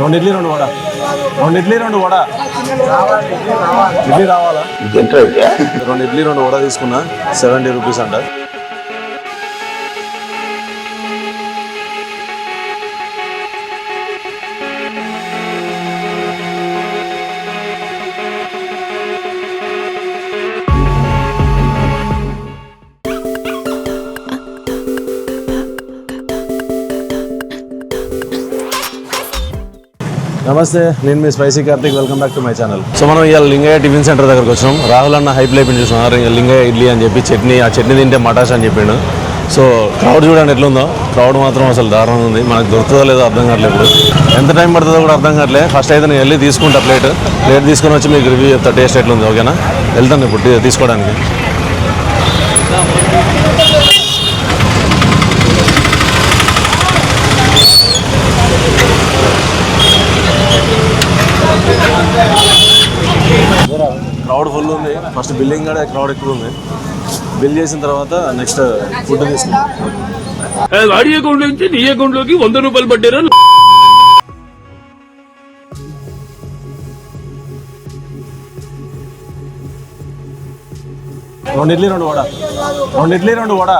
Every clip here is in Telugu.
రెండు ఇడ్లీ రెండు వడ, రెండు ఇడ్లీ రెండు వడ. ఇడ్లీ రావాలా? రెండు ఇడ్లీ రెండు వడ తీసుకున్నా, 70 రూపీస్ అంట. నమస్తే, నేను మీ spicy Karthik. Welcome back to my channel. So మనం ఇవాళ లింగయ్య టిఫిన్ సెంటర్ దగ్గరకు వచ్చినాం. రాహుల్ అన్న హైప్ లేపిండి చూసినారు, లింగయ్య ఇడ్లీ అని చెప్పి చట్నీ, ఆ చట్నీ తింటే మటాష్ అని చెప్పిండు. సో క్రౌడ్ చూడండి ఎట్లుందో, క్రౌడ్ మాత్రం అసలు దారుణంగా ఉంది. మనకు దొరుకుతుందో లేదో అర్థం కావట్లేదు, ఎంత టైం పడుతుందో కూడా అర్థం కావట్లేదు. ఫస్ట్ అయితే నేను వెళ్ళి తీసుకుంటా ప్లేట్ తీసుకొని వచ్చి మీకు రివ్యూ చెప్తా, టేస్ట్ ఎట్లుంది. ఓకేనా? వెళ్తాను ఇప్పుడు తీసుకోవడానికి. క్రౌడ్ ఫుల్ ఉంది. ఫస్ట్ బిల్లింగ్ కూడా క్రౌడ్ ఎక్కువ ఉంది. బిల్ చేసిన తర్వాత నెక్స్ట్ ఫుడ్ తీసుకుంటాం. వాడి అకౌంట్ నుంచి నీ అకౌంట్ లోకి 100 రూపాయలు పడ్డారా? రెండు ఇడ్లీ రెండు వడ, రెండు ఇడ్లీ రెండు వడ.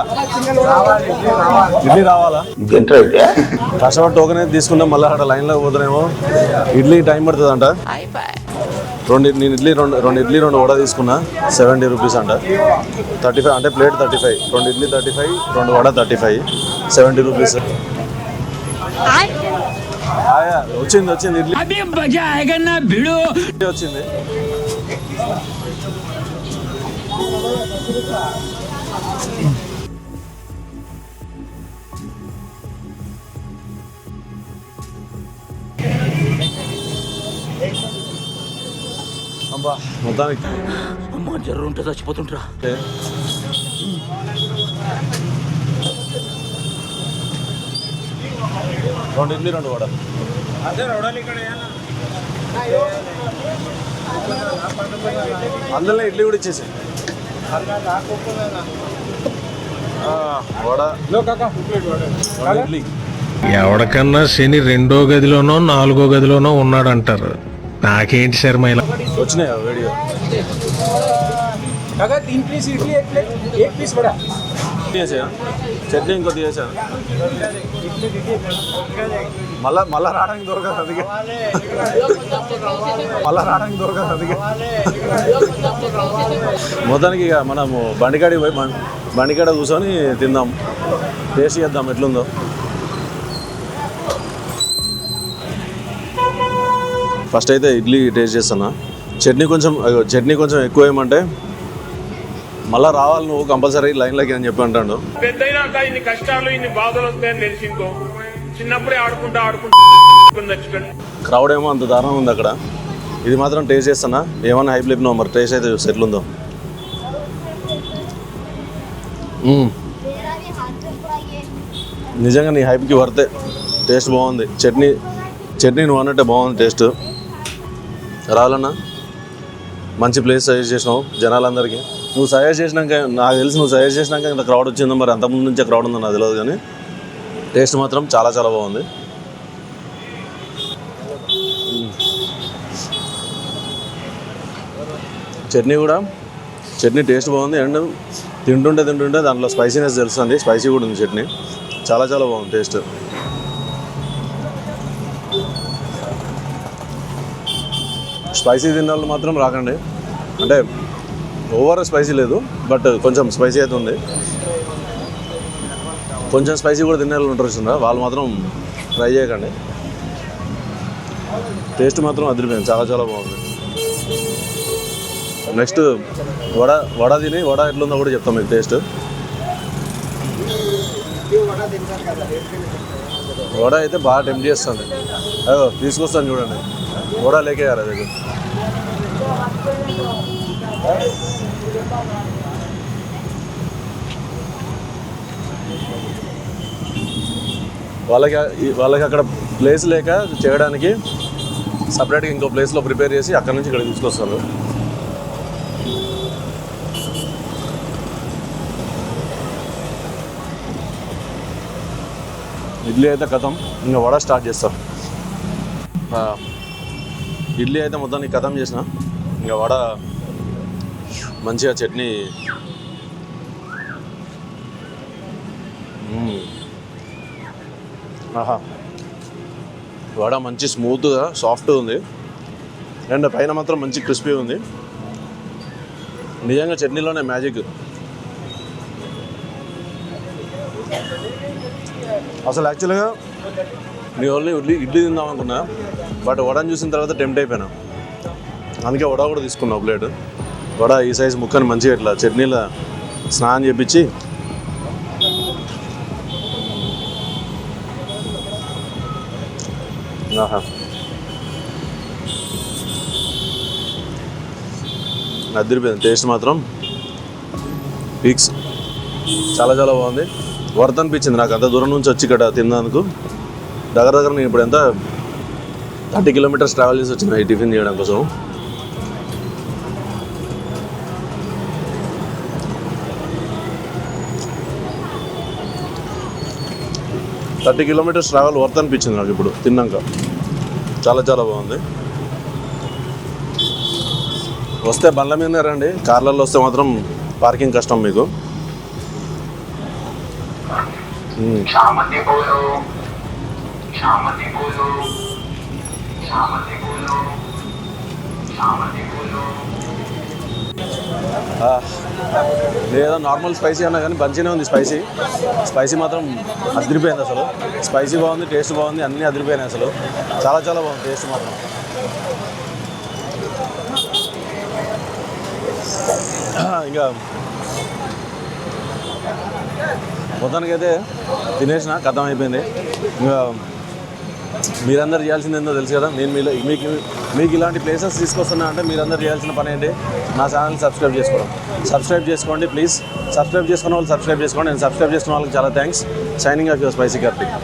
ఇడ్లీ రావాలా? కష్టపడి టోకెన్ అయితే తీసుకున్నాం, మళ్ళీ అక్కడ లైన్లో పోతున్నామో. ఇడ్లీ టైం పడుతుంది అంట. నేను రెండు ఇడ్లీ రెండు వడ తీసుకున్నా, 70 రూపీస్ అంట. 35 అంటే ప్లేట్ 35, రెండు ఇడ్లీ 35, రెండు వడ 35, 70 రూపీస్. వచ్చింది ఇడ్లీ వచ్చింది. అబ్బా మొత్తానికి అమ్మ జర్రు ఉంటే చచ్చిపోతుంటరా. రెండు ఇడ్లీ రెండు వడ. అందులో ఇడ్లీ కూడా ఇచ్చేసి వడ ఇడ్లీ. ఎవడికన్నా శని 2వ గదిలోనో 4వ గదిలోనో ఉన్నాడంటారు. నాకేంటి శర్మ ఇలా వచ్చినాయా వీడియో? చట్నీ ఇంకోటి చేశాను. మళ్ళా రావడానికి దొరకదు అందుకే, అందుకే. మొత్తానికి ఇక మనము బండికాడికి పోయి బండికాడ కూర్చొని తిందాం, టేస్ట్ చేద్దాం ఎట్లుందో. ఫస్ట్ అయితే ఇడ్లీ టేస్ట్ చేస్తున్నా. చట్నీ కొంచెం ఎక్కువ ఏమంటే మళ్ళీ రావాలి నువ్వు కంపల్సరీ లైన్లోకి అని చెప్పి అంటాడు. పెద్దయినాక ఇన్ని కష్టాలు ఇన్ని బాధలు వస్తాయని తెలిసిందో చిన్నప్పుడే ఆడుకుంటా క్రౌడ్ ఏమో అంత దారుణంగా ఉంది అక్కడ. ఇది మాత్రం టేస్ట్ చేస్తున్నా, ఏమన్నా హైప్ లేపినావు మరి, టేస్ట్ అయితే చూసి ఎట్లుందో. నిజంగా నీ హైప్కి వర్తే, టేస్ట్ బాగుంది. చట్నీ నువ్వు అన్నట్టే బాగుంది టేస్ట్. రావాలన్నా మంచి ప్లేస్ సజెస్ట్ చేసినావు జనాలందరికీ. నువ్వు సజెస్ట్ చేసినాక, నాకు తెలిసి నువ్వు సజెస్ట్ చేసినాక ఇంత క్రౌడ్ వచ్చిందో, మరి అంతకుముందు నుంచే క్రౌడ్ ఉందో నాకు తెలియదు, కానీ టేస్ట్ మాత్రం చాలా చాలా బాగుంది. చట్నీ టేస్ట్ బాగుంది. అండ్ తింటుంటే దాంట్లో స్పైసీనెస్ తెలుస్తుంది, స్పైసీ కూడా ఉంది చట్నీ. చాలా చాలా బాగుంది టేస్ట్. స్పైసీ తిన్న వాళ్ళు మాత్రం రాకండి, అంటే ఓవర్ స్పైసీ లేదు, బట్ కొంచెం స్పైసీ అయితే ఉంది. కొంచెం స్పైసీ కూడా తినే వాళ్ళు ఉంటారు చూసిందా, వాళ్ళు మాత్రం ట్రై చేయకండి. టేస్ట్ మాత్రం అదిరిపోయింది, చాలా చాలా బాగుంది. నెక్స్ట్ వడ తిని వడ ఎట్లుందో కూడా చెప్తాం మీకు టేస్ట్. వడ అయితే బాగా టెంప్ట్ చేస్తుంది. అదో తీసుకొస్తాను చూడండి, వడ లేకేయాలి దగ్గర. వాళ్ళకి అక్కడ ప్లేస్ లేక చేయడానికి సపరేట్గా ఇంకో ప్లేస్లో ప్రిపేర్ చేసి అక్కడ నుంచి ఇక్కడ తీసుకొస్తారు. ఇడ్లీ అయితే కథం, ఇంకా వడ స్టార్ట్ చేస్తాం. ఇడ్లీ అయితే మొత్తాన్ని ఖతం చేసిన. ఇంకా వడ మంచిగా చట్నీ. ఆహా, వడ మంచి స్మూత్గా సాఫ్ట్గా ఉంది అండ్ పైన మాత్రం మంచి క్రిస్పీ ఉంది. నిజంగా చట్నీలోనే మ్యాజిక్. అసలు యాక్చువల్గా నీ ఓన్లీ ఇడ్లీ తిందాం అనుకున్నా, బట్ వడని చూసిన తర్వాత టెంప్ట్ అయిపోయినా. అందుకే వడ కూడా తీసుకున్నా ప్లేట్. వడ ఈ సైజు ముక్కని మంచిగా ఇట్లా చట్నీలో స్నానం చేపించి ఆహా, అదిరిపోయింది. టేస్ట్ మాత్రం పీక్స్, చాలా చాలా బాగుంది. వర్త్ అనిపించింది నాకు అంత దూరం నుంచి వచ్చి ఇక్కడ తిన్నందుకు. దగ్గర నేను ఇప్పుడు ఎంత 30 కిలోమీటర్స్ ట్రావెల్ చేసి వచ్చిన ఈ టిఫిన్ చేయడం కోసం. థర్టీ కిలోమీటర్స్ ట్రావెల్ వర్త్ అనిపించింది నాకు ఇప్పుడు తిన్నాక. చాలా చాలా బాగుంది. వస్తే బండ్ల మీదనే రండి, కార్లలో వస్తే మాత్రం పార్కింగ్ కష్టం మీకు. లేదా నార్మల్ స్పైసీ అన్నా కానీ మంచిగానే ఉంది. స్పైసీ మాత్రం అదిరిపోయింది. అసలు స్పైసీ బాగుంది, టేస్ట్ బాగుంది, అన్నీ అదిరిపోయినాయి. అసలు చాలా చాలా బాగుంది టేస్ట్ మాత్రం. ఇంకా మొత్తానికైతే తినేసిన, ఖతం అయిపోయింది. ఇంకా మీరందరూ చేయాల్సింది ఏందో తెలుసు కదా. నేను మీకు ఇలాంటి ప్లేసెస్ తీసుకొస్తున్నా అంటే మీరందరూ చేయాల్సిన పని ఏంటి, నా ఛానల్ సబ్స్క్రైబ్ చేసుకోండి ప్లీజ్. సబ్స్క్రైబ్ చేసుకున్న వాళ్ళు సబ్స్క్రైబ్ చేసుకోండి. నేను సబ్స్క్రైబ్ చేసుకున్న వాళ్ళకి చాలా thanks. Signing off your spicy Karthik.